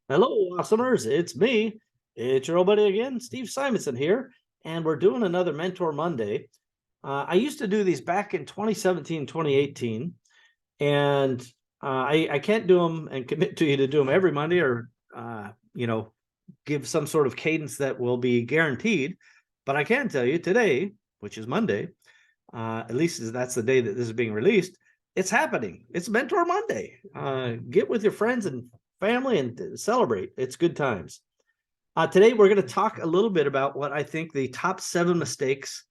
Hello, awesomers. It's me. It's your old buddy again, Steve Simonson here, and we're doing another Mentor Monday. I used to do these back in 2017, 2018, and I can't do them and commit to you to do them every Monday or, give some sort of cadence that will be guaranteed. But I can tell you today, which is Monday, at least that's the day that this is being released, it's happening. It's Mentor Monday. Get with your friends and family and celebrate. It's good times. Today, we're going to talk a little bit about what I think the top 7 mistakes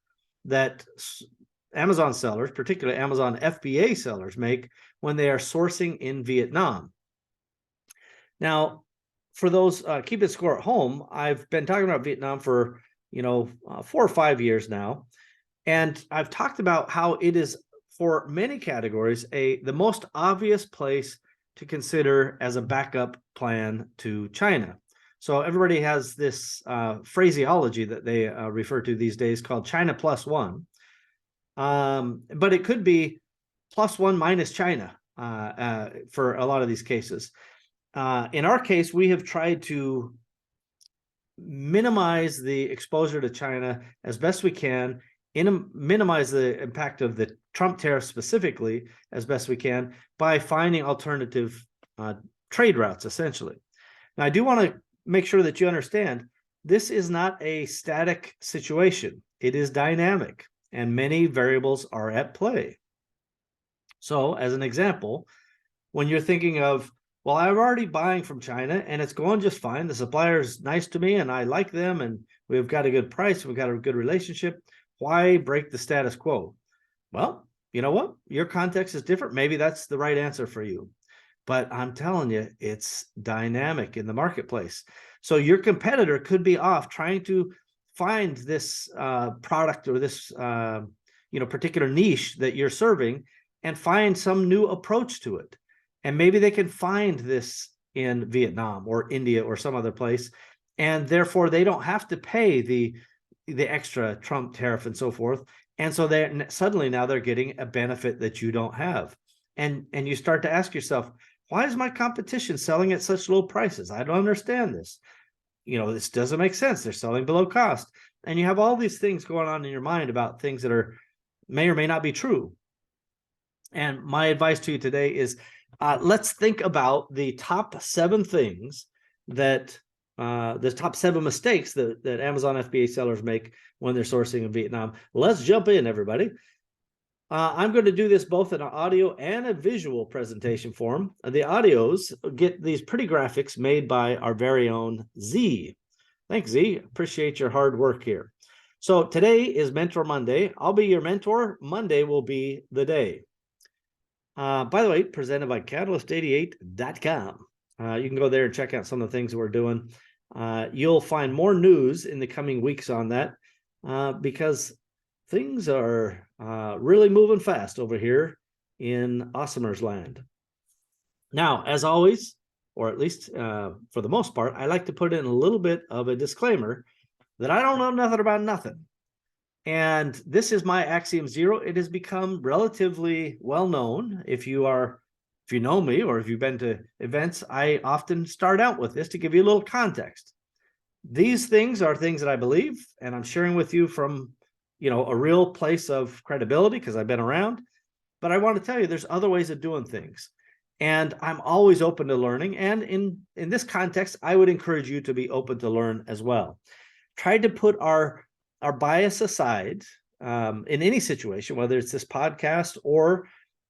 that Amazon sellers, particularly Amazon FBA sellers, make when they are sourcing in Vietnam. Now, for those keeping score at home, I've been talking about Vietnam for 4 or 5 years now, and I've talked about how it is, for many categories, the most obvious place to consider as a backup plan to China. So everybody has this phraseology that they refer to these days called China plus one. But it could be plus one minus China for a lot of these cases. In our case, we have tried to minimize the exposure to China as best we can, minimize the impact of the Trump tariffs specifically as best we can by finding alternative trade routes, essentially. Now, I do want to make sure that you understand this is not a static situation. It is dynamic, and many variables are at play. So, as an example, when you're thinking of, well, I'm already buying from China and it's going just fine. The supplier's nice to me and I like them and we've got a good price, we've got a good relationship. Why break the status quo? Well, you know what? Your context is different. Maybe that's the right answer for you. But I'm telling you, it's dynamic in the marketplace. So your competitor could be off trying to find this product or this particular niche that you're serving and find some new approach to it. And maybe they can find this in Vietnam or India or some other place, and therefore they don't have to pay the extra Trump tariff and so forth. And so they suddenly now they're getting a benefit that you don't have. And you start to ask yourself, why is my competition selling at such low prices? I don't understand this. This doesn't make sense. They're selling below cost. And you have all these things going on in your mind about things that may or may not be true. And my advice to you today is let's think about the top 7 things that the top 7 mistakes that Amazon FBA sellers make when they're sourcing in Vietnam. Let's jump in, everybody. I'm going to do this both in an audio and a visual presentation form. The audios get these pretty graphics made by our very own Z. Thanks, Z. Appreciate your hard work here. So today is Mentor Monday. I'll be your mentor. Monday will be the day. By the way, presented by Catalyst88.com. You can go there and check out some of the things that we're doing. You'll find more news in the coming weeks on that because things are really moving fast over here in Awesomers land. Now, as always, or at least for the most part, I like to put in a little bit of a disclaimer that I don't know nothing about nothing. And this is my Axiom Zero. It has become relatively well known. If you know me or if you've been to events, I often start out with this to give you a little context. These things are things that I believe, and I'm sharing with you from a real place of credibility because I've been around. But I want to tell you there's other ways of doing things. And I'm always open to learning. And in this context, I would encourage you to be open to learn as well. Try to put our bias aside in any situation, whether it's this podcast or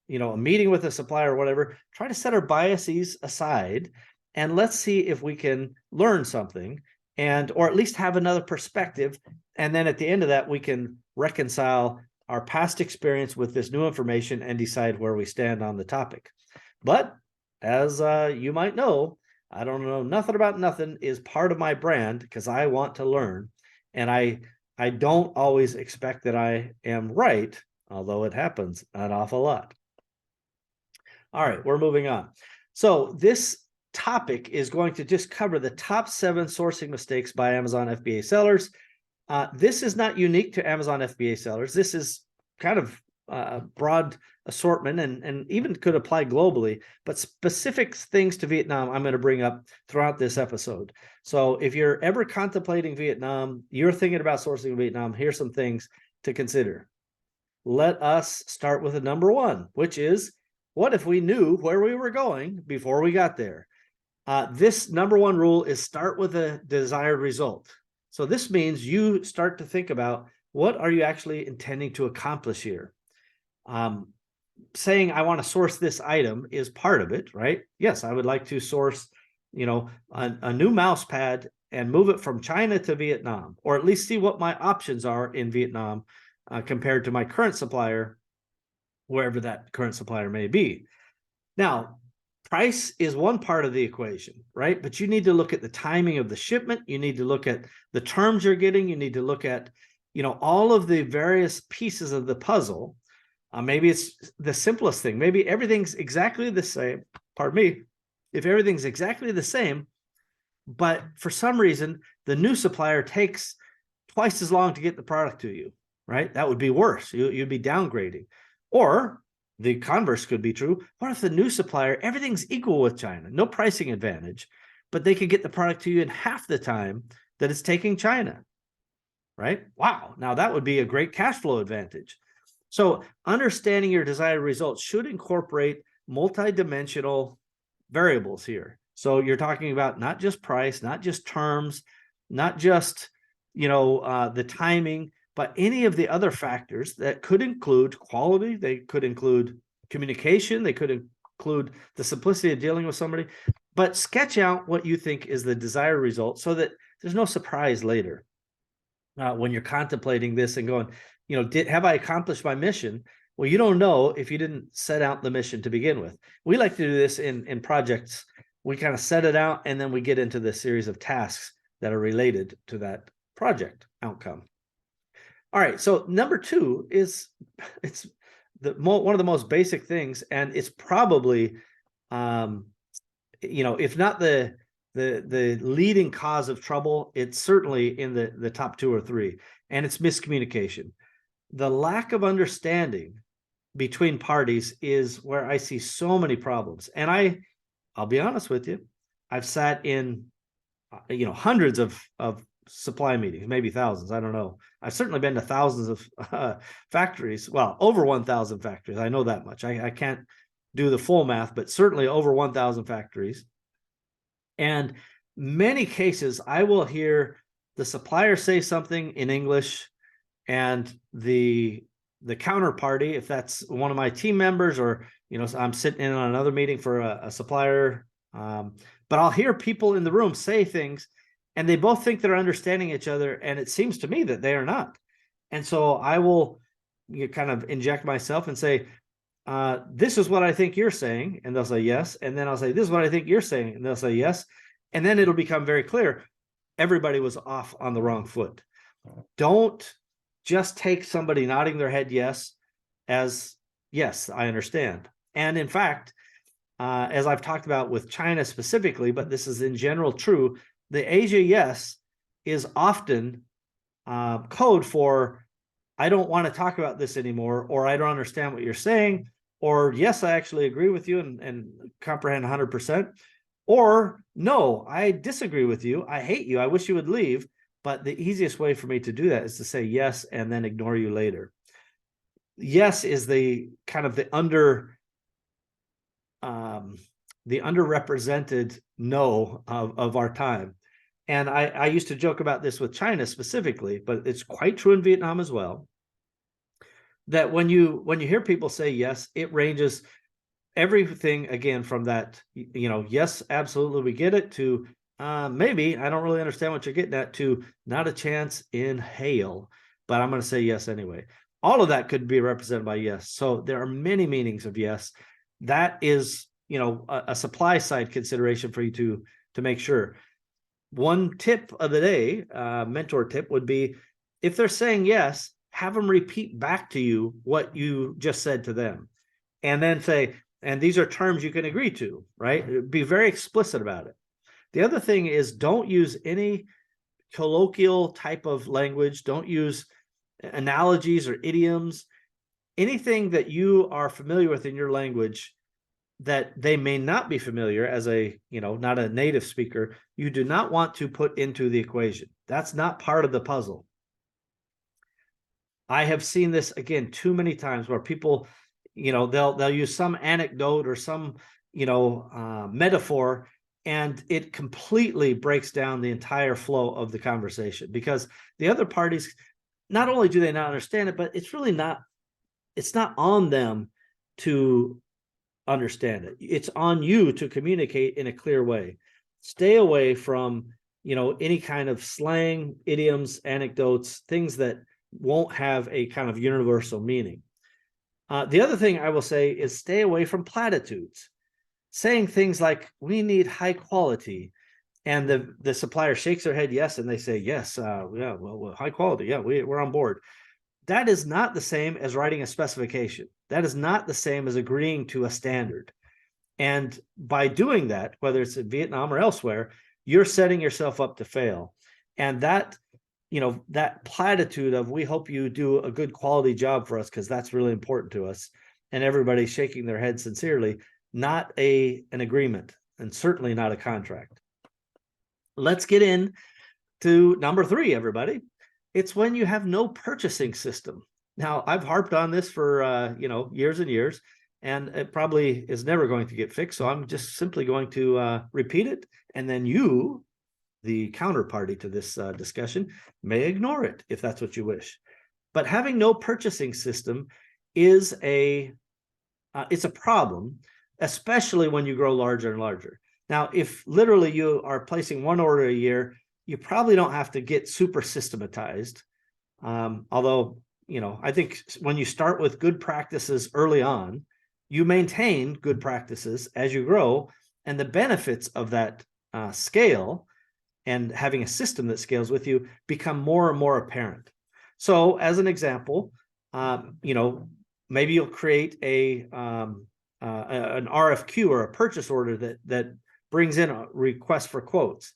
a meeting with a supplier or whatever. Try to set our biases aside and let's see if we can learn something or at least have another perspective. And then at the end of that, we can reconcile our past experience with this new information and decide where we stand on the topic. But as you might know, I don't know nothing about nothing is part of my brand because I want to learn. And I don't always expect that I am right, although it happens an awful lot. All right, we're moving on. So this topic is going to just cover the top 7 sourcing mistakes by Amazon FBA sellers. This is not unique to Amazon FBA sellers. This is kind of broad assortment and even could apply globally, but specific things to Vietnam I'm going to bring up throughout this episode. So if you're ever contemplating Vietnam, you're thinking about sourcing in Vietnam, here's some things to consider. Let us start with a number one, which is, what if we knew where we were going before we got there? This number one rule is start with a desired result. So this means you start to think about, what are you actually intending to accomplish here? Saying I want to source this item is part of it, right? Yes, I would like to source, a new mouse pad and move it from China to Vietnam, or at least see what my options are in Vietnam compared to my current supplier, wherever that current supplier may be. Now, price is one part of the equation, right? But you need to look at the timing of the shipment. You need to look at the terms you're getting. You need to look at, all of the various pieces of the puzzle. Maybe it's the simplest thing. Maybe everything's exactly the same. Pardon me. If everything's exactly the same, but for some reason, the new supplier takes twice as long to get the product to you, right? That would be worse. You'd be downgrading. Or the converse could be true. What if the new supplier, everything's equal with China, no pricing advantage, but they could get the product to you in half the time that it's taking China, right? Wow. Now that would be a great cash flow advantage. So understanding your desired results should incorporate multidimensional variables here. So you're talking about not just price, not just terms, not just, the timing, but any of the other factors that could include quality, they could include communication, they could include the simplicity of dealing with somebody, but sketch out what you think is the desired result so that there's no surprise later when you're contemplating this and going, have I accomplished my mission? Well, you don't know if you didn't set out the mission to begin with. We like to do this in projects. We kind of set it out, and then we get into the series of tasks that are related to that project outcome. All right, so number two is, it's one of the most basic things, and it's probably, if not the leading cause of trouble, it's certainly in the top two or three, and it's miscommunication. The lack of understanding between parties is where I see so many problems. And I'll be honest with you, I've sat in, hundreds of supply meetings, maybe thousands. I don't know. I've certainly been to thousands of factories. Well, over 1,000 factories. I know that much. I can't do the full math, but certainly over 1,000 factories. And many cases, I will hear the supplier say something in English, and the counterparty, if that's one of my team members, or I'm sitting in on another meeting for a supplier, but I'll hear people in the room say things, and they both think they're understanding each other, and it seems to me that they are not. And so I will kind of inject myself and say, this is what I think you're saying, and they'll say yes. And then I'll say, this is what I think you're saying, and they'll say yes. And then it'll become very clear everybody was off on the wrong foot. Don't just take somebody nodding their head yes as yes, I understand. And in fact, as I've talked about with China specifically, but this is in general true, the Asia yes is often code for, I don't want to talk about this anymore, or I don't understand what you're saying, or yes, I actually agree with you and comprehend 100%, or no, I disagree with you, I hate you, I wish you would leave. But the easiest way for me to do that is to say yes and then ignore you later. Yes is the kind of the underrepresented no of our time. And I used to joke about this with China specifically, but it's quite true in Vietnam as well, that when you hear people say yes, it ranges everything, again, from that, yes, absolutely, we get it, to maybe I don't really understand what you're getting at, to not a chance in hell, but I'm going to say yes anyway. All of that could be represented by yes. So there are many meanings of yes. That is, a supply side consideration for you to make sure. One tip of the day, mentor tip, would be, if they're saying yes, have them repeat back to you what you just said to them, and then say, and these are terms you can agree to, right? Be very explicit about it. The other thing is, don't use any colloquial type of language. Don't use analogies or idioms. anything that you are familiar with in your language that they may not be familiar as a, not a native speaker, you do not want to put into the equation. That's not part of the puzzle. I have seen this again too many times where people, they'll use some anecdote or some, metaphor, and it completely breaks down the entire flow of the conversation, because the other parties, not only do they not understand it, but it's not on them to understand it. It's on you to communicate in a clear way. Stay away from, any kind of slang, idioms, anecdotes, things that won't have a kind of universal meaning. The other thing I will say is stay away from platitudes. Saying things like, we need high quality, and the supplier shakes their head yes, and they say, yes, yeah, well, high quality, yeah, we're on board. That is not the same as writing a specification. That is not the same as agreeing to a standard. And by doing that, whether it's in Vietnam or elsewhere, you're setting yourself up to fail. And that, that platitude of, we hope you do a good quality job for us because that's really important to us, and everybody shaking their head sincerely, not an agreement, and certainly not a contract. Let's get in to number 3, everybody. It's when you have no purchasing system. Now, I've harped on this for years and years, and it probably is never going to get fixed. So I'm just simply going to repeat it, and then you, the counterparty to this discussion, may ignore it if that's what you wish. But having no purchasing system is it's a problem, especially when you grow larger and larger. Now, if literally you are placing one order a year, you probably don't have to get super systematized. Although, I think when you start with good practices early on, you maintain good practices as you grow, and the benefits of that scale and having a system that scales with you become more and more apparent. So as an example, maybe you'll create an RFQ or a purchase order that brings in a request for quotes.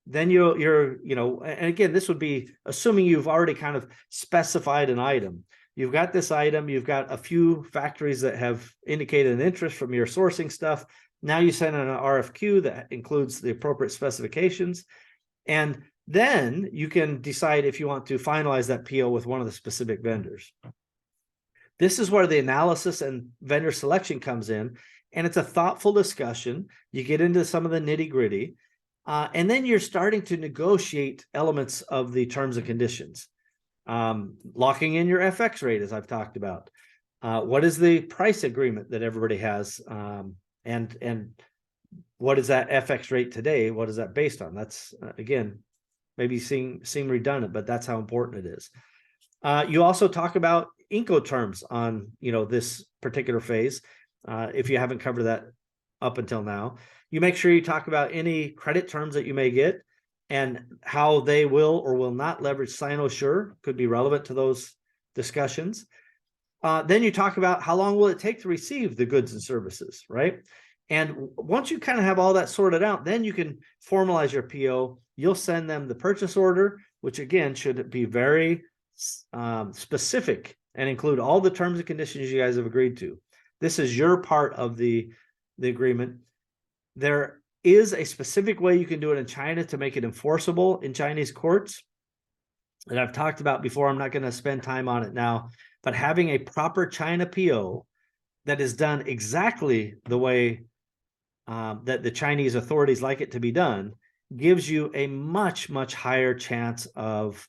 Then you're and again, this would be assuming you've already kind of specified an item. You've got this item, you've got a few factories that have indicated an interest from your sourcing stuff. Now you send in an RFQ that includes the appropriate specifications. And then you can decide if you want to finalize that PO with one of the specific vendors. This is where the analysis and vendor selection comes in, and it's a thoughtful discussion. You get into some of the nitty-gritty, and then you're starting to negotiate elements of the terms and conditions. Locking in your FX rate, as I've talked about. What is the price agreement that everybody has? And what is that FX rate today? What is that based on? That's, again, maybe seem redundant, but that's how important it is. You also talk about Incoterms on, this particular phase. If you haven't covered that up until now, you make sure you talk about any credit terms that you may get and how they will or will not leverage Sinosure, could be relevant to those discussions. Then you talk about how long will it take to receive the goods and services, right? And once you kind of have all that sorted out, then you can formalize your PO. You'll send them the purchase order, which again should be very specific and include all the terms and conditions you guys have agreed to. This is your part of the agreement. There is a specific way you can do it in China to make it enforceable in Chinese courts that I've talked about before. I'm not going to spend time on it now, but having a proper China PO that is done exactly the way that the Chinese authorities like it to be done gives you a much, much higher chance of,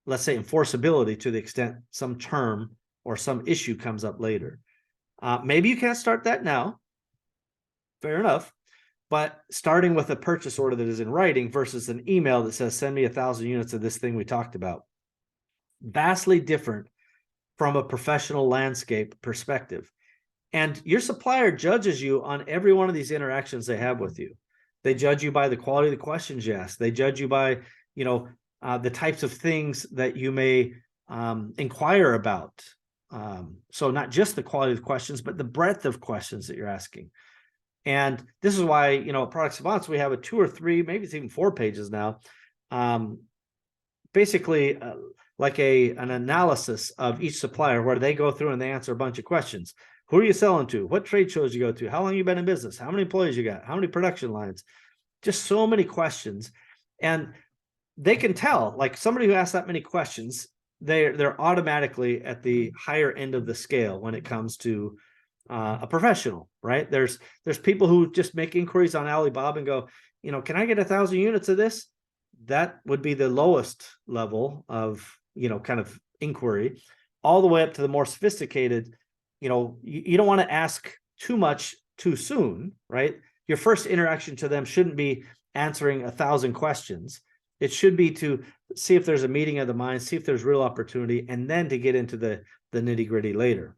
let's say, enforceability to the extent some term or some issue comes up later. Maybe you can't start that now. Fair enough. But starting with a purchase order that is in writing versus an email that says, send me 1,000 units of this thing we talked about. Vastly different from a professional landscape perspective. And your supplier judges you on every one of these interactions they have with you. They judge you by the quality of the questions you ask. They judge you by, the types of things that you may inquire about. So not just the quality of the questions, but the breadth of questions that you're asking. And this is why, at Product Savants, we have a 2 or 3, maybe it's even 4 pages now. Basically, like an analysis of each supplier where they go through and they answer a bunch of questions. Who are you selling to? What trade shows you go to? How long you been in business? How many employees you got? How many production lines? Just so many questions. And they can tell, like somebody who asks that many questions, they're automatically at the higher end of the scale when it comes to a professional, right? There's people who just make inquiries on Alibaba and go, can I get 1,000 units of this? That would be the lowest level of, kind of inquiry, all the way up to the more sophisticated. You don't want to ask too much too soon, right? Your first interaction to them shouldn't be answering 1,000 questions. It should be to see if there's a meeting of the minds, see if there's real opportunity, and then to get into the nitty-gritty later.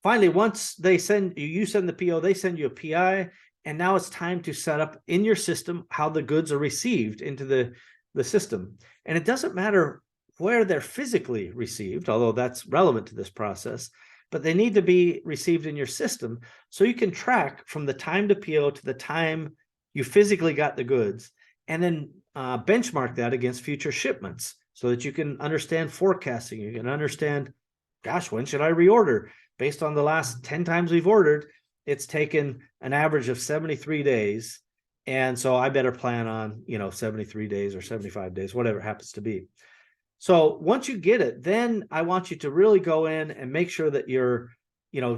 Finally, once you send the PO, they send you a PI, and now it's time to set up in your system how the goods are received into the system. And it doesn't matter where they're physically received, although that's relevant to this process, but they need to be received in your system so you can track from the time to PO to the time you physically got the goods, and then benchmark that against future shipments so that you can understand forecasting. You can understand, gosh, when should I reorder? Based on the last 10 times we've ordered, it's taken an average of 73 days. And so I better plan on, 73 days or 75 days, whatever it happens to be. So once you get it, then I want you to really go in and make sure that you're,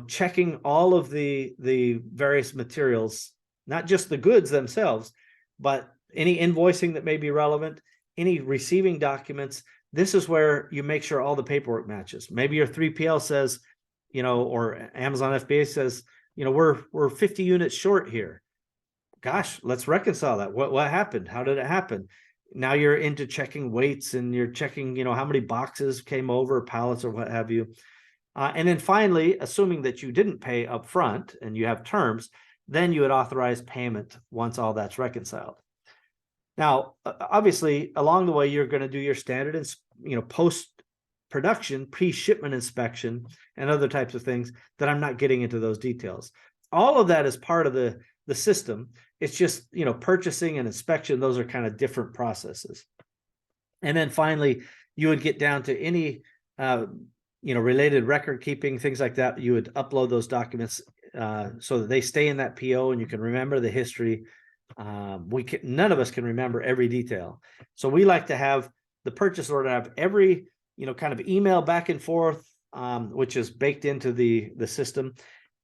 checking all of the various materials, not just the goods themselves, but any invoicing that may be relevant, any receiving documents. This is where you make sure all the paperwork matches. Maybe your 3PL says, or Amazon FBA says, we're 50 units short here. Gosh, let's reconcile that. What happened? How did it happen? Now you're into checking weights and you're checking, how many boxes came over, pallets or what have you. And then finally, assuming that you didn't pay up front and you have terms, then you would authorize payment once all that's reconciled. Now, obviously, along the way, you're going to do your standard and, post-production, pre-shipment inspection, and other types of things that I'm not getting into those details. All of that is part of the system. It's just, purchasing and inspection, those are kind of different processes. And then finally, you would get down to any, related record keeping, things like that. You would upload those documents so that they stay in that PO and you can remember the history. None of us can remember every detail. So we like to have the purchase order have every, kind of email back and forth, which is baked into the system.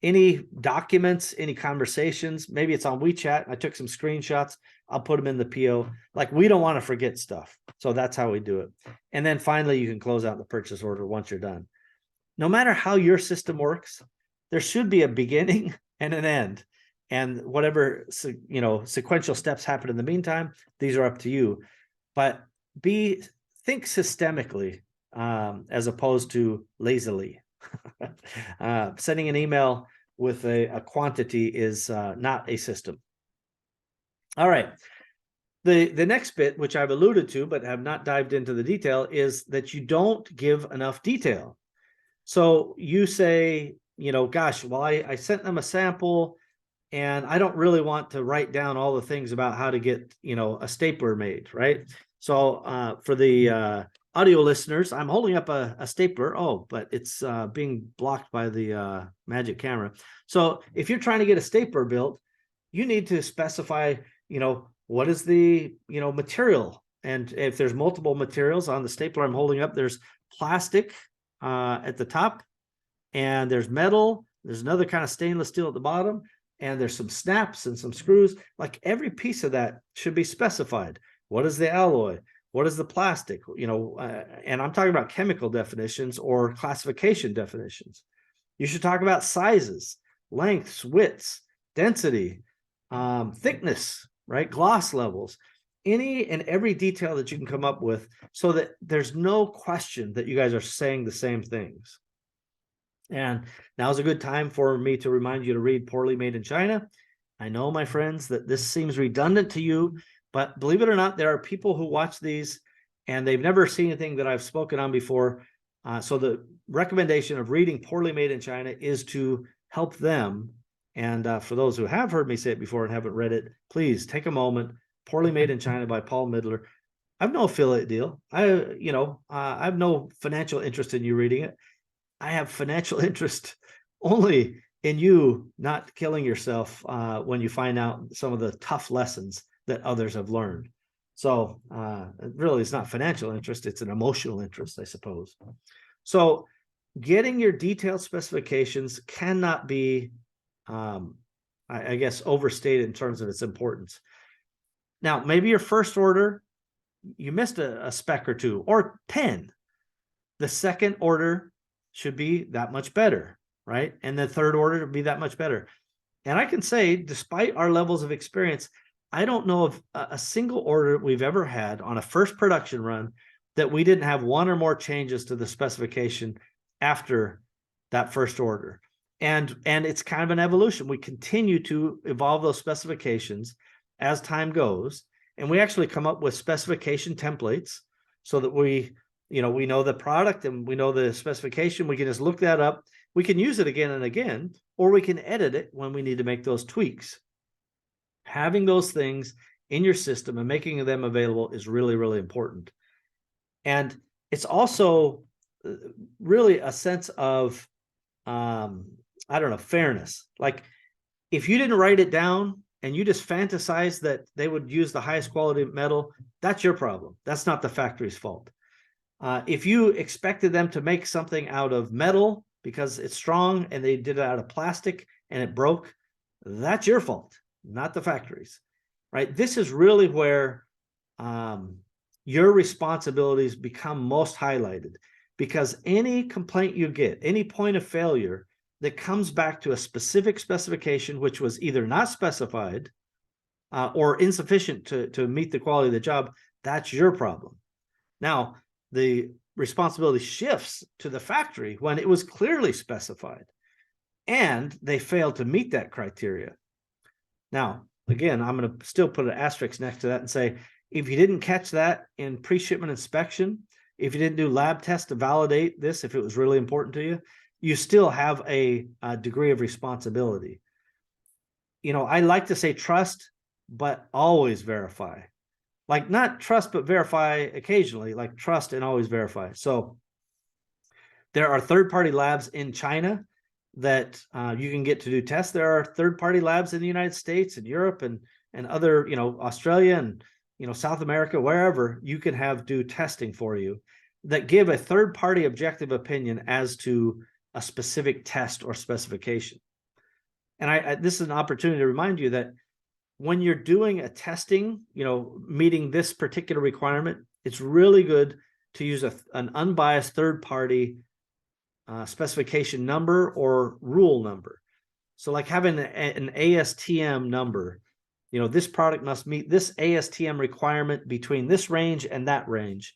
Any documents, any conversations, maybe it's on WeChat. I took some screenshots. I'll put them in the PO. Like, we don't want to forget stuff. So that's how we do it. And then finally, you can close out the purchase order once you're done. No matter how your system works, there should be a beginning and an end. And whatever, sequential steps happen in the meantime, these are up to you. But think systemically as opposed to lazily. Sending an email with a quantity is not a system. All right. The next bit, which I've alluded to but have not dived into the detail, is that you don't give enough detail. So you say, gosh, well, I sent them a sample and I don't really want to write down all the things about how to get, a stapler made, right? So for the audio listeners, I'm holding up a stapler. Oh, but it's being blocked by the Magic Camera. So if you're trying to get a stapler built, you need to specify, what is the, material. And if there's multiple materials on the stapler I'm holding up, there's plastic at the top, and there's metal. There's another kind of stainless steel at the bottom, and there's some snaps and some screws. Like, every piece of that should be specified. What is the alloy? What is the plastic? And I'm talking about chemical definitions or classification definitions. You should talk about sizes, lengths, widths, density, thickness, right? Gloss levels, any and every detail that you can come up with, so that there's no question that you guys are saying the same things. And now's a good time for me to remind you to read Poorly Made in China. I know, my friends, that this seems redundant to you, but believe it or not, there are people who watch these and they've never seen anything that I've spoken on before. So the recommendation of reading Poorly Made in China is to help them. And for those who have heard me say it before and haven't read it, please take a moment. Poorly Made in China by Paul Midler. I have no affiliate deal. I have no financial interest in you reading it. I have financial interest only in you not killing yourself when you find out some of the tough lessons that others have learned. So really, it's not financial interest, it's an emotional interest, I suppose. So getting your detailed specifications cannot be, I guess, overstated in terms of its importance. Now, maybe your first order, you missed a spec or two or 10. The second order should be that much better, right? And the third order to be that much better. And I can say, despite our levels of experience, I don't know of a single order we've ever had on a first production run that we didn't have one or more changes to the specification after that first order. And it's kind of an evolution. We continue to evolve those specifications as time goes. And we actually come up with specification templates so that we know the product and we know the specification. We can just look that up. We can use it again and again, or we can edit it when we need to make those tweaks. Having those things in your system and making them available is really, really important. And it's also really a sense of, fairness. Like if you didn't write it down and you just fantasize that they would use the highest quality metal, that's your problem. That's not the factory's fault. If you expected them to make something out of metal because it's strong and they did it out of plastic and it broke, that's your fault, not the factory's, right? This is really where your responsibilities become most highlighted, because any complaint you get, any point of failure that comes back to a specific specification, which was either not specified or insufficient to meet the quality of the job, that's your problem. Now, the responsibility shifts to the factory when it was clearly specified and they failed to meet that criteria. Now, again, I'm going to still put an asterisk next to that and say, if you didn't catch that in pre-shipment inspection, if you didn't do lab tests to validate this, if it was really important to you, you still have a degree of responsibility. I like to say trust, but always verify. Like not trust, but verify occasionally, like trust and always verify. So there are third-party labs in China that you can get to do tests. There are third-party labs in the United States and Europe and other, Australia and, South America, wherever you can have do testing for you that give a third-party objective opinion as to a specific test or specification. And this is an opportunity to remind you that when you're doing a testing, meeting this particular requirement, it's really good to use an unbiased third-party specification number or rule number. So like having an ASTM number, this product must meet this ASTM requirement between this range and that range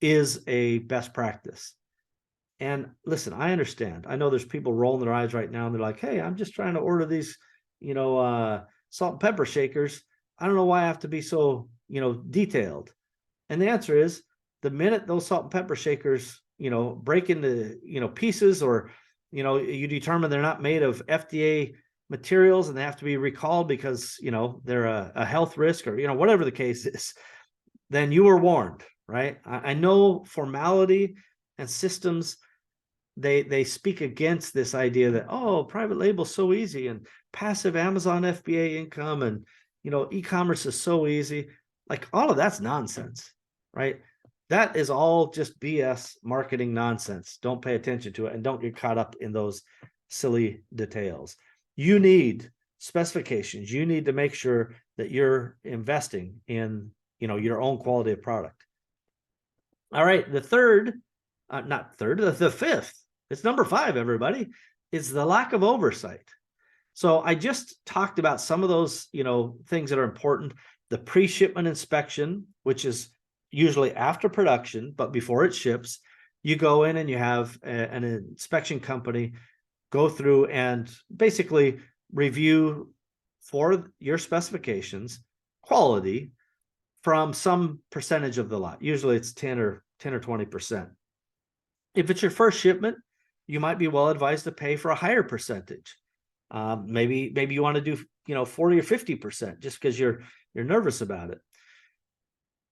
is a best practice. And listen, I understand. I know there's people rolling their eyes right now and they're like, hey, I'm just trying to order these, salt and pepper shakers. I don't know why I have to be so, detailed. And the answer is the minute those salt and pepper shakers, break into, pieces, or, you determine they're not made of FDA materials and they have to be recalled because, they're a health risk or, whatever the case is, then you were warned, right? I know formality and systems, they speak against this idea that, oh, private label is so easy and passive Amazon FBA income and, e-commerce is so easy. Like all of that's nonsense, right? That is all just BS marketing nonsense. Don't pay attention to it and don't get caught up in those silly details. You need specifications. You need to make sure that you're investing in, your own quality of product. All right, the fifth, it's number 5, everybody, is the lack of oversight. So I just talked about some of those, things that are important. The pre-shipment inspection, which is usually after production, but before it ships, you go in and you have an inspection company go through and basically review for your specifications quality from some percentage of the lot. Usually it's 10 or 20%. If it's your first shipment, you might be well advised to pay for a higher percentage. Maybe you want to do 40 or 50% just because you're nervous about it.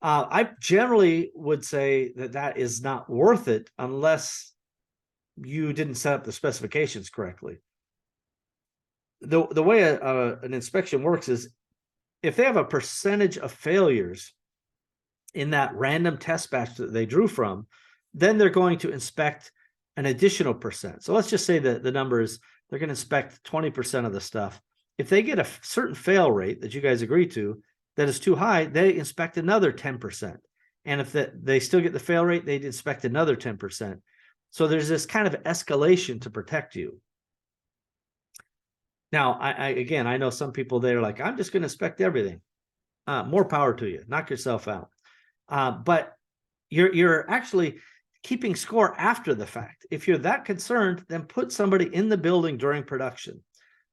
I generally would say that is not worth it unless you didn't set up the specifications correctly. The way an inspection works is if they have a percentage of failures in that random test batch that they drew from, then they're going to inspect an additional percent. So let's just say that the number is they're going to inspect 20% of the stuff. If they get a certain fail rate that you guys agree to that is too high, they inspect another 10%. And if they still get the fail rate, they'd inspect another 10%. So there's this kind of escalation to protect you. Now, I know some people, they're like, I'm just going to inspect everything. More power to you. Knock yourself out. But you're actually keeping score after the fact. If you're that concerned, then put somebody in the building during production.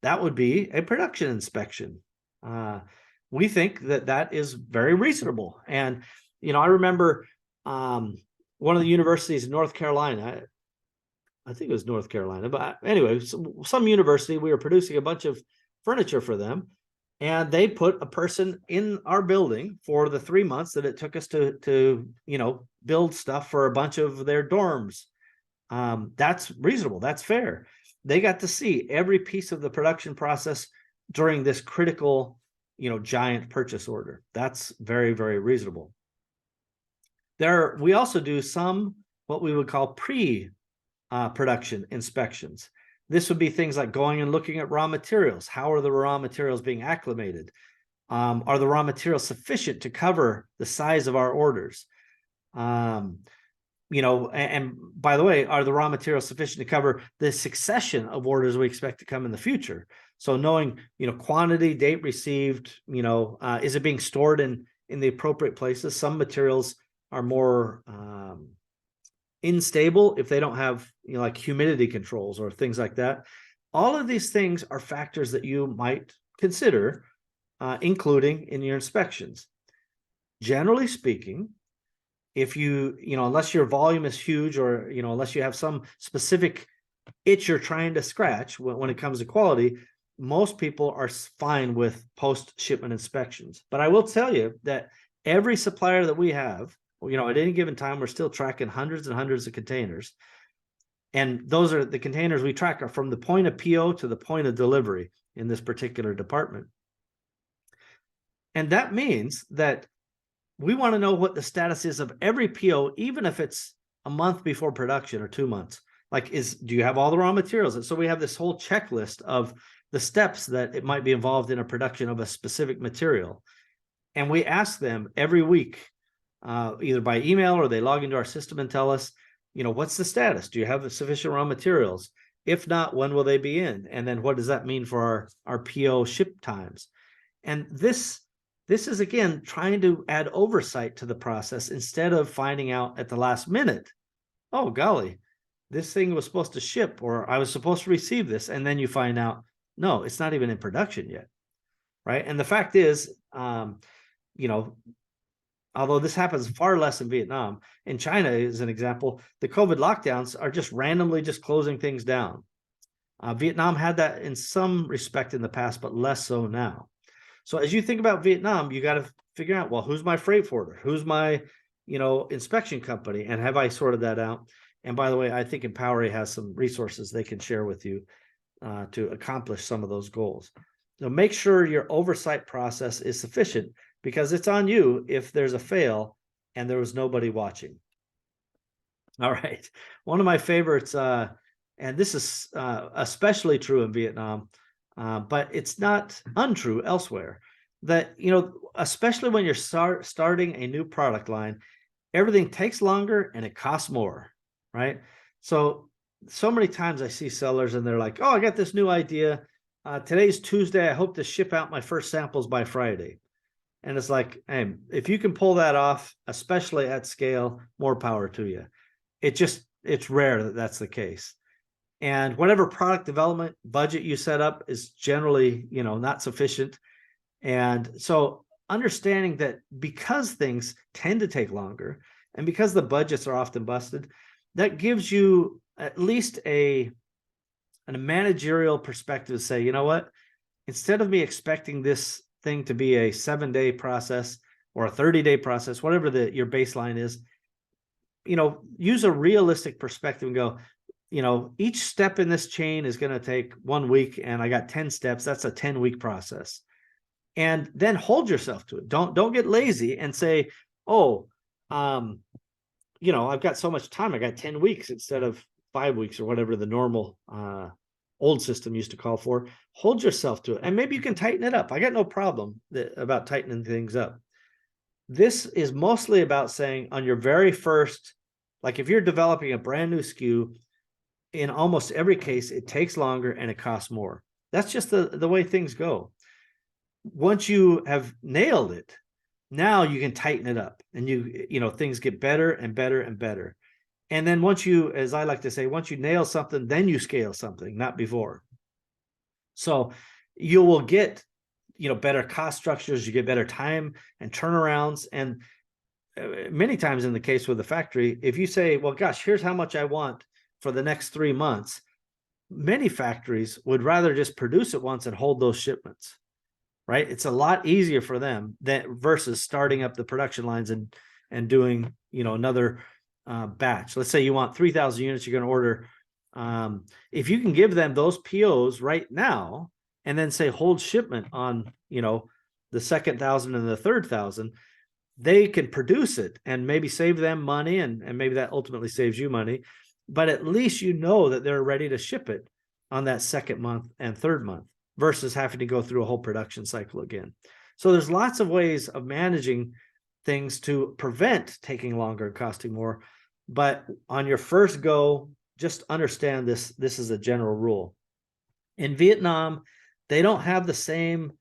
That would be a production inspection. We think that is very reasonable. And, I remember one of the universities in North Carolina, I think it was North Carolina, but anyway, some university, we were producing a bunch of furniture for them. And they put a person in our building for the 3 months that it took us to build stuff for a bunch of their dorms. That's reasonable. That's fair. They got to see every piece of the production process during this critical, giant purchase order. That's very, very reasonable. We also do some what we would call pre-production inspections. This would be things like going and looking at raw materials. How are the raw materials being acclimated? Are the raw materials sufficient to cover the size of our orders? And by the way, are the raw materials sufficient to cover the succession of orders we expect to come in the future? So knowing, quantity, date received, is it being stored in the appropriate places? Some materials are more unstable if they don't have like humidity controls or things like that. All of these things are factors that you might consider including in your inspections. Generally speaking, if unless your volume is huge or unless you have some specific itch you're trying to scratch when it comes to quality, most people are fine with post-shipment inspections. But I will tell you that every supplier that we have, at any given time, we're still tracking hundreds and hundreds of containers. And those are the containers we track are from the point of PO to the point of delivery in this particular department. And that means that we want to know what the status is of every PO, even if it's a month before production or 2 months. Like, do you have all the raw materials? And so we have this whole checklist of the steps that it might be involved in a production of a specific material. And we ask them every week, either by email or they log into our system and tell us, what's the status? Do you have sufficient raw materials? If not, when will they be in? And then what does that mean for our PO ship times? And this is, again, trying to add oversight to the process instead of finding out at the last minute, oh, golly, this thing was supposed to ship, or I was supposed to receive this. And then you find out, no, it's not even in production yet, right? And the fact is, although this happens far less in Vietnam, in China, as an example, the COVID lockdowns are just randomly just closing things down. Vietnam had that in some respect in the past, but less so now. So as you think about Vietnam, you got to figure out, well, who's my freight forwarder? Who's my, inspection company? And have I sorted that out? And by the way, I think Empowery has some resources they can share with you to accomplish some of those goals. So make sure your oversight process is sufficient, because it's on you if there's a fail and there was nobody watching. All right. One of my favorites, and this is especially true in Vietnam, but it's not untrue elsewhere, that, especially when you're starting a new product line, everything takes longer and it costs more, right? So many times I see sellers and they're like, oh, I got this new idea. Today's Tuesday. I hope to ship out my first samples by Friday. And it's like, hey, if you can pull that off, especially at scale, more power to you. It's rare that that's the case. And whatever product development budget you set up is generally, not sufficient. And so understanding that because things tend to take longer and because the budgets are often busted, that gives you at least a managerial perspective to say, you know what, instead of me expecting this thing to be a 7-day process, or a 30-day process, whatever your baseline is, use a realistic perspective and go, each step in this chain is going to take 1 week, and I got 10 steps. That's a 10-week process. And then hold yourself to it. Don't get lazy and say, oh, I've got so much time. I got 10 weeks instead of 5 weeks or whatever the normal old system used to call for. Hold yourself to it. And maybe you can tighten it up. I got no problem about tightening things up. This is mostly about saying on your very first, like if you're developing a brand new SKU, in almost every case, it takes longer and it costs more. That's just the way things go. Once you have nailed it, now you can tighten it up, and things get better and better and better. And then once you, as I like to say, once you nail something, then you scale something, not before. So you will get, better cost structures, you get better time and turnarounds. And many times in the case with the factory, if you say, well, gosh, here's how much I want for the next 3 months, many factories would rather just produce it once and hold those shipments, right? It's a lot easier for them versus starting up the production lines and doing, another batch. Let's say you want 3,000 units, you're going to order. If you can give them those POs right now and then say hold shipment on, the second 1,000 and the third 1,000, they can produce it and maybe save them money, and maybe that ultimately saves you money. But at least that they're ready to ship it on that second month and third month versus having to go through a whole production cycle again. So there's lots of ways of managing things to prevent taking longer and costing more. But on your first go, just understand this is a general rule. In Vietnam, they don't have the same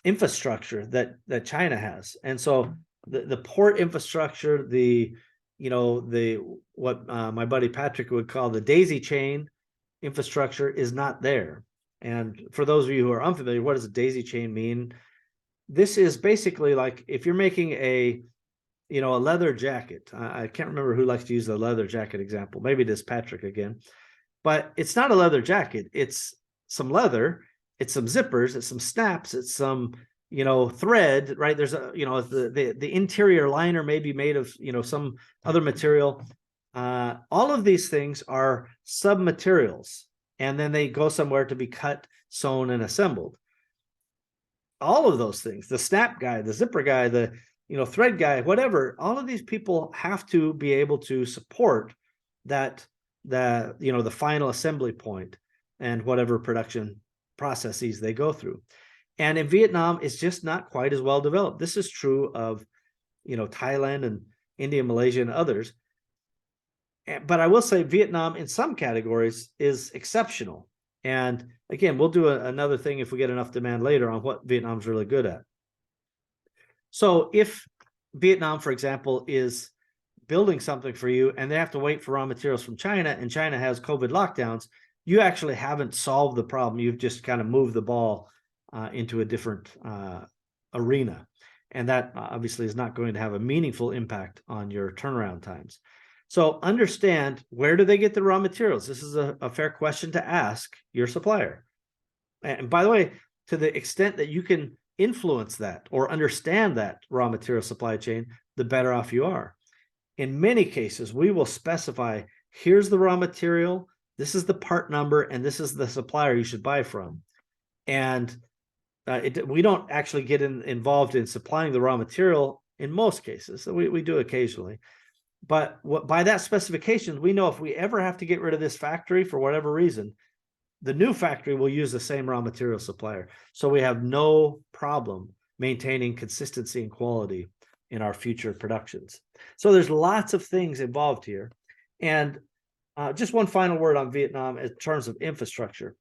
infrastructure that China has. And so the port infrastructure, what my buddy Patrick would call the daisy chain infrastructure is not there. And for those of you who are unfamiliar, what does a daisy chain mean? This is basically like if you're making a leather jacket. I can't remember who likes to use the leather jacket example. Maybe it is Patrick again. But it's not a leather jacket. It's some leather. It's some zippers. It's some snaps. It's some thread, right? There's the interior liner may be made of some other material. All of these things are sub-materials, and then they go somewhere to be cut, sewn, and assembled. All of those things, the snap guy, the zipper guy, the thread guy, whatever, all of these people have to be able to support the final assembly point and whatever production processes they go through. And in Vietnam, it's just not quite as well developed. This is true of, Thailand and India, Malaysia, and others. But I will say Vietnam in some categories is exceptional. And again, we'll do another thing if we get enough demand later on what Vietnam's really good at. So if Vietnam, for example, is building something for you and they have to wait for raw materials from China, and China has COVID lockdowns, you actually haven't solved the problem. You've just kind of moved the ball into a different arena. And that obviously is not going to have a meaningful impact on your turnaround times. So understand, where do they get the raw materials? This is a fair question to ask your supplier. And by the way, to the extent that you can influence that or understand that raw material supply chain, the better off you are. In many cases, we will specify, here's the raw material, this is the part number, and this is the supplier you should buy from. And we don't actually get involved in supplying the raw material in most cases. So we do occasionally. But by that specification, we know if we ever have to get rid of this factory for whatever reason, the new factory will use the same raw material supplier. So we have no problem maintaining consistency and quality in our future productions. So there's lots of things involved here. And just one final word on Vietnam in terms of infrastructure.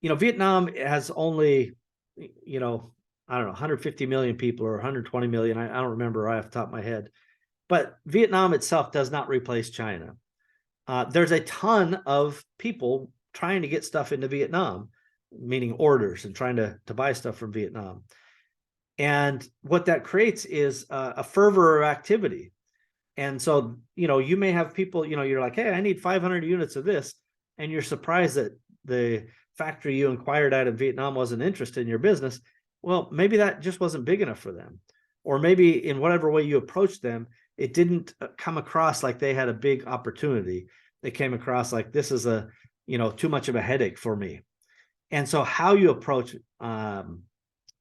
Vietnam has only, I don't know, 150 million people or 120 million. I don't remember right off the top of my head. But Vietnam itself does not replace China. There's a ton of people trying to get stuff into Vietnam, meaning orders and trying to buy stuff from Vietnam. And what that creates is a fervor of activity. And so, you may have people, you're like, hey, I need 500 units of this. And you're surprised that the factory you inquired at in Vietnam wasn't interested in your business. Well, maybe that just wasn't big enough for them. Or maybe in whatever way you approached them, it didn't come across like they had a big opportunity. They came across like, this is too much of a headache for me. And so how you approach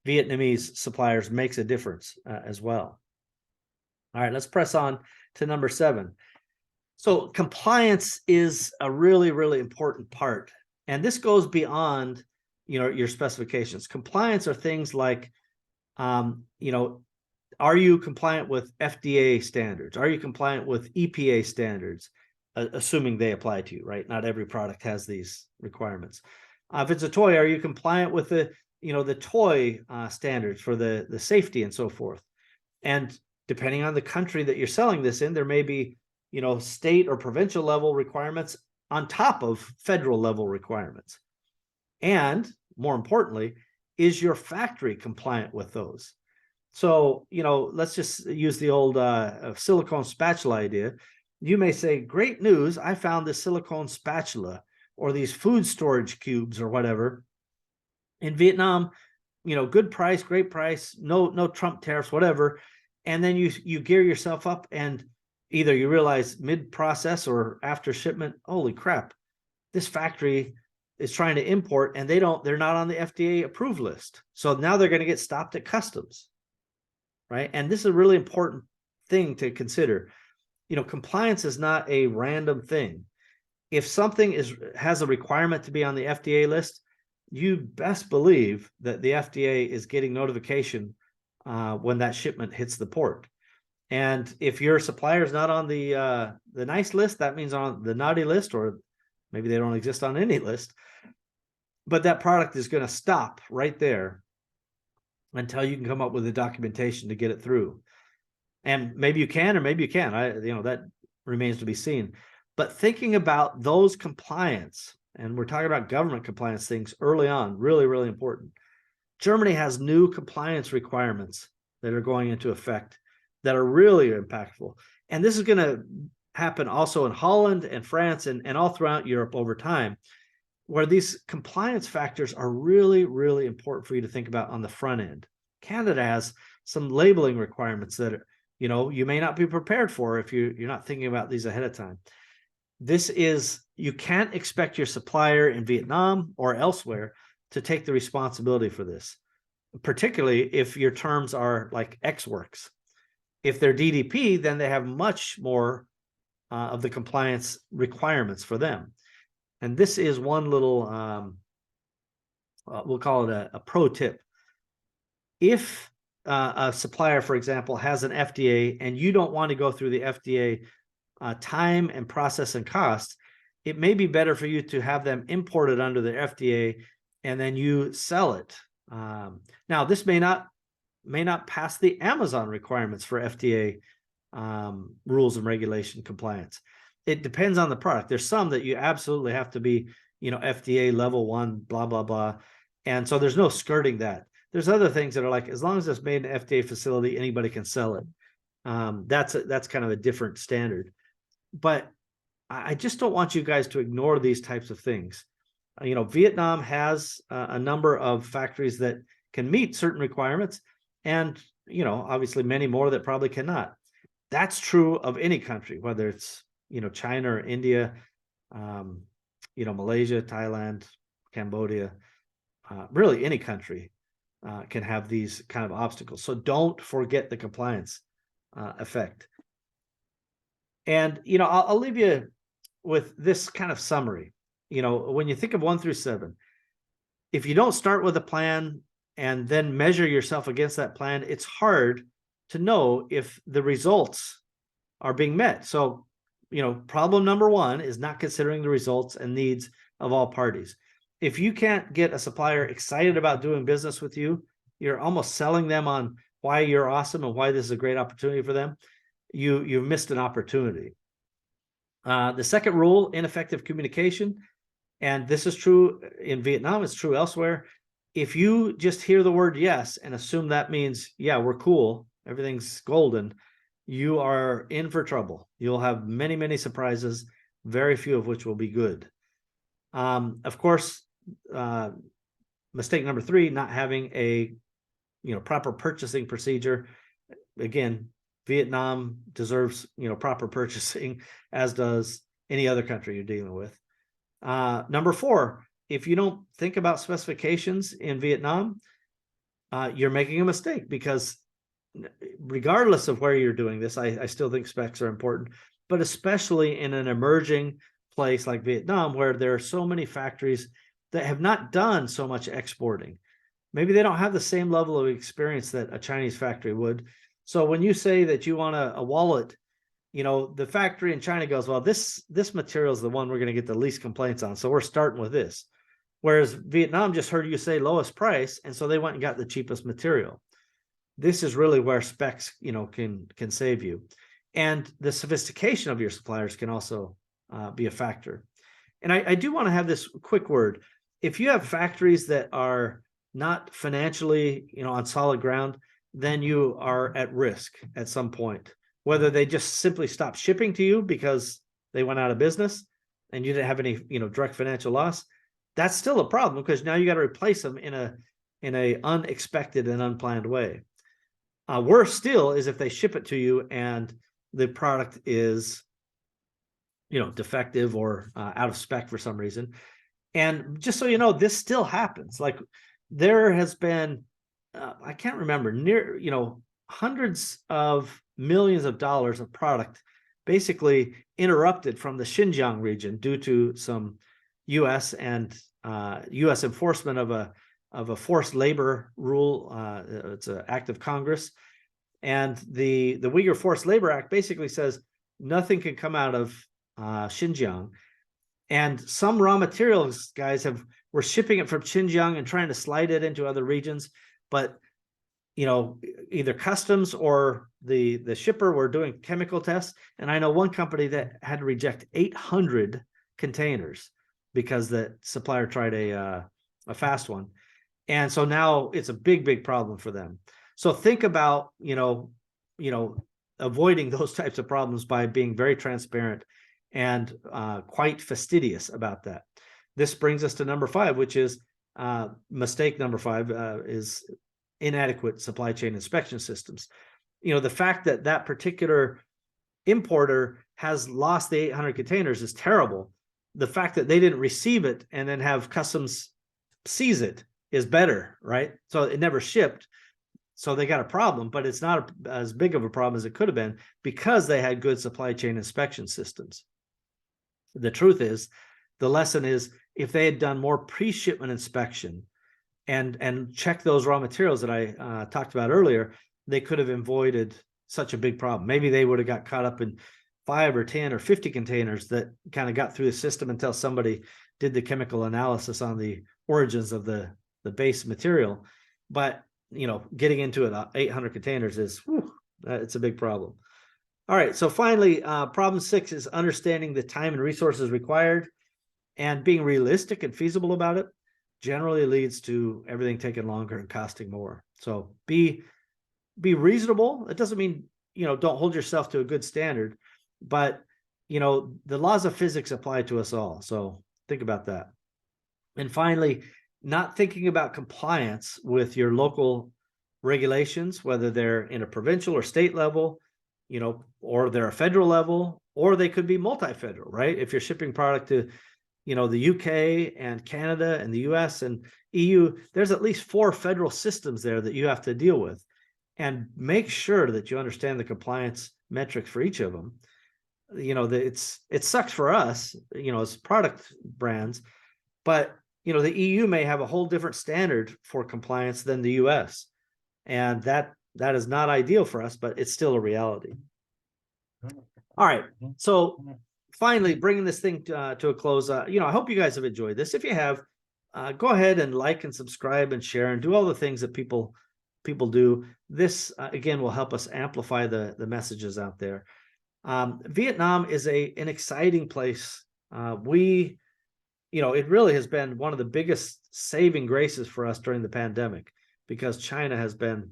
Vietnamese suppliers makes a difference as well. All right, let's press on to number 7. So compliance is a really, really important part. And this goes beyond, your specifications. Compliance are things like, are you compliant with FDA standards? Are you compliant with EPA standards? Assuming they apply to you, right? Not every product has these requirements. If it's a toy, are you compliant with the toy standards for the safety and so forth? And depending on the country that you're selling this in, there may be, state or provincial level requirements on top of federal level requirements. And more importantly, is your factory compliant with those? So, let's just use the old silicone spatula idea. You may say, great news, I found this silicone spatula or these food storage cubes or whatever in Vietnam, good price, great price, no Trump tariffs, whatever. And then you gear yourself up and either you realize mid-process or after shipment, holy crap, this factory is trying to import and they're not on the FDA approved list. So now they're going to get stopped at customs, right? And this is a really important thing to consider. Compliance is not a random thing. If something has a requirement to be on the FDA list, you best believe that the FDA is getting notification when that shipment hits the port. And if your supplier is not on the nice list, that means on the naughty list, or maybe they don't exist on any list. But that product is going to stop right there until you can come up with the documentation to get it through. And maybe you can, or maybe you can't. That remains to be seen. But thinking about those compliance, and we're talking about government compliance things early on, really, really important. Germany has new compliance requirements that are going into effect that are really impactful. And this is going to happen also in Holland and France and all throughout Europe over time, where these compliance factors are really, really important for you to think about on the front end. Canada has some labeling requirements that you may not be prepared for if you're not thinking about these ahead of time. You can't expect your supplier in Vietnam or elsewhere to take the responsibility for this, particularly if your terms are like Ex Works. If they're DDP, then they have much more of the compliance requirements for them. And this is one little, we'll call it a pro tip. If a supplier, for example, has an FDA and you don't want to go through the FDA time and process and cost, it may be better for you to have them imported under the FDA and then you sell it. Now, this may not pass the Amazon requirements for FDA rules and regulation compliance. It depends on the product. There's some that you absolutely have to be, FDA level 1, blah, blah, blah. And so there's no skirting that. There's other things that are like, as long as it's made in an FDA facility, anybody can sell it. That's kind of a different standard. But I just don't want you guys to ignore these types of things. Vietnam has a number of factories that can meet certain requirements, and obviously many more that probably cannot. That's true of any country, whether it's China or India, Malaysia, Thailand, Cambodia, really any country can have these kind of obstacles. So don't forget the compliance effect. And I'll leave you with this kind of summary. When you think of 1 through 7, if you don't start with a plan and then measure yourself against that plan, it's hard to know if the results are being met. So, problem number 1 is not considering the results and needs of all parties. If you can't get a supplier excited about doing business with you, you're almost selling them on why you're awesome and why this is a great opportunity for them. You've missed an opportunity. The second rule, ineffective communication. And this is true in Vietnam, it's true elsewhere. If you just hear the word yes and assume that means, yeah, we're cool, everything's golden, you are in for trouble. You'll have many, many surprises, very few of which will be good. Of course, mistake number 3, not having a proper purchasing procedure. Again, Vietnam deserves, proper purchasing, as does any other country you're dealing with. Number 4, if you don't think about specifications in Vietnam, you're making a mistake, because regardless of where you're doing this, I still think specs are important, but especially in an emerging place like Vietnam, where there are so many factories that have not done so much exporting. Maybe they don't have the same level of experience that a Chinese factory would. So when you say that you want a wallet, the factory in China goes, well, this material is the one we're going to get the least complaints on, so we're starting with this. Whereas Vietnam just heard you say lowest price, and so they went and got the cheapest material. This is really where specs, can save you. And the sophistication of your suppliers can also be a factor. And I do want to have this quick word. If you have factories that are not financially, on solid ground, then you are at risk at some point. Whether they just simply stop shipping to you because they went out of business and you didn't have any, direct financial loss, that's still a problem, because now you got to replace them in a unexpected and unplanned way. Worse still is if they ship it to you and the product is, defective or out of spec for some reason. And just so you know, this still happens. Like, there has been, I can't remember, hundreds of millions of dollars of product basically interrupted from the Xinjiang region due to some U.S. and U.S. enforcement of a forced labor rule. It's an act of Congress, and the Uyghur Forced Labor Act basically says nothing can come out of Xinjiang. And some raw materials guys were shipping it from Xinjiang and trying to slide it into other regions, but either customs or the shipper were doing chemical tests. And I know one company that had to reject 800 containers because the supplier tried a fast one. And so now it's a big problem for them. So think about, avoiding those types of problems by being very transparent and quite fastidious about that. This brings us to number 5, which is mistake number 5 is inadequate supply chain inspection systems. The fact that that particular importer has lost the 800 containers is terrible. The fact that they didn't receive it and then have customs seize it is better, right? So it never shipped. So they got a problem, but it's not as big of a problem as it could have been, because they had good supply chain inspection systems. The truth is, the lesson is, if they had done more pre-shipment inspection and check those raw materials that I talked about earlier, they could have avoided such a big problem. Maybe they would have got caught up in 5 or 10 or 50 containers that kind of got through the system until somebody did the chemical analysis on the origins of the base material. But getting into it, 800 containers is, it's a big problem. All right, so finally, problem 6 is understanding the time and resources required, and being realistic and feasible about it generally leads to everything taking longer and costing more. So be reasonable. It doesn't mean, don't hold yourself to a good standard, but, the laws of physics apply to us all. So think about that. And finally, not thinking about compliance with your local regulations, whether they're in a provincial or state level, or they're a federal level, or they could be multi-federal, right? If you're shipping product to, the UK and Canada and the US and EU, there's at least 4 federal systems there that you have to deal with, and make sure that you understand the compliance metrics for each of them. It sucks for us, as product brands, but the EU may have a whole different standard for compliance than the US, and that is not ideal for us, but it's still a reality. All right, so finally, bringing this thing to a close, I hope you guys have enjoyed this. If you have, go ahead and like and subscribe and share and do all the things that people do. This again will help us amplify the messages out there. Vietnam is an exciting place. It really has been one of the biggest saving graces for us during the pandemic, because China has been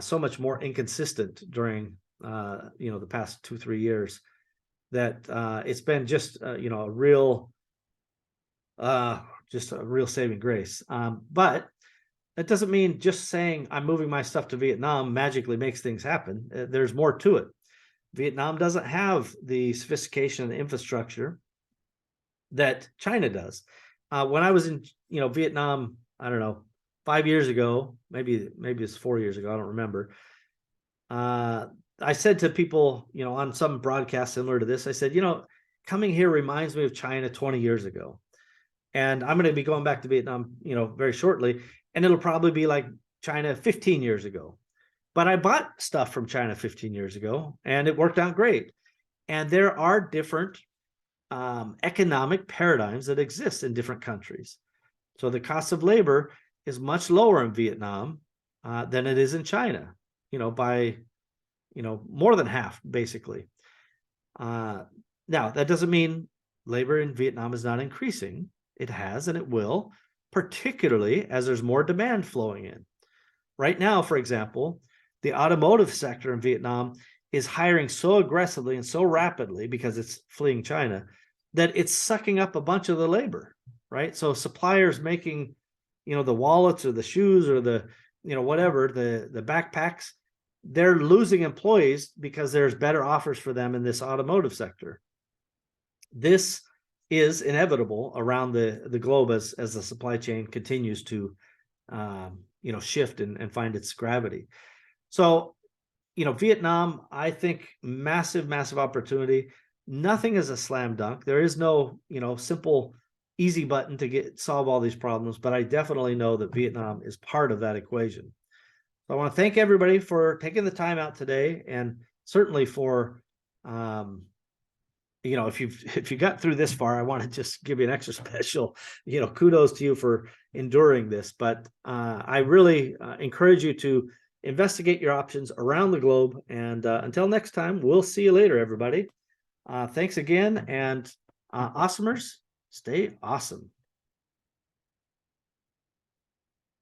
so much more inconsistent during the past 2-3 years, that it's been just a real saving grace. But That doesn't mean just saying I'm moving my stuff to Vietnam magically makes things happen. There's more to it. Vietnam doesn't have the sophistication and the infrastructure that China does. When I was in, Vietnam, I don't know, 5 years ago, maybe it's 4 years ago, I don't remember. I said to people, on some broadcast similar to this, I said, coming here reminds me of China 20 years ago. And I'm going to be going back to Vietnam, very shortly, and it'll probably be like China 15 years ago. But I bought stuff from China 15 years ago, and it worked out great. And there are different economic paradigms that exist in different countries. So the cost of labor is much lower in Vietnam than it is in China, by, more than half, basically. Now, that doesn't mean labor in Vietnam is not increasing. It has, and it will, particularly as there's more demand flowing in. Right now, for example, the automotive sector in Vietnam is hiring so aggressively and so rapidly because it's fleeing China that it's sucking up a bunch of the labor, right? So suppliers making, the wallets or the shoes or the, whatever, the backpacks, they're losing employees because there's better offers for them in this automotive sector. This is inevitable around the globe as the supply chain continues to shift and find its gravity. So, Vietnam, I think massive opportunity. Nothing is a slam dunk. There is no, simple, easy button to solve all these problems, but I definitely know that Vietnam is part of that equation. So I want to thank everybody for taking the time out today, and certainly for if you got through this far, I want to just give you an extra special, kudos to you for enduring this. But I really encourage you to investigate your options around the globe. And until next time, we'll see you later, everybody. Thanks again. And awesomers, stay awesome.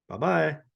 Bye-bye.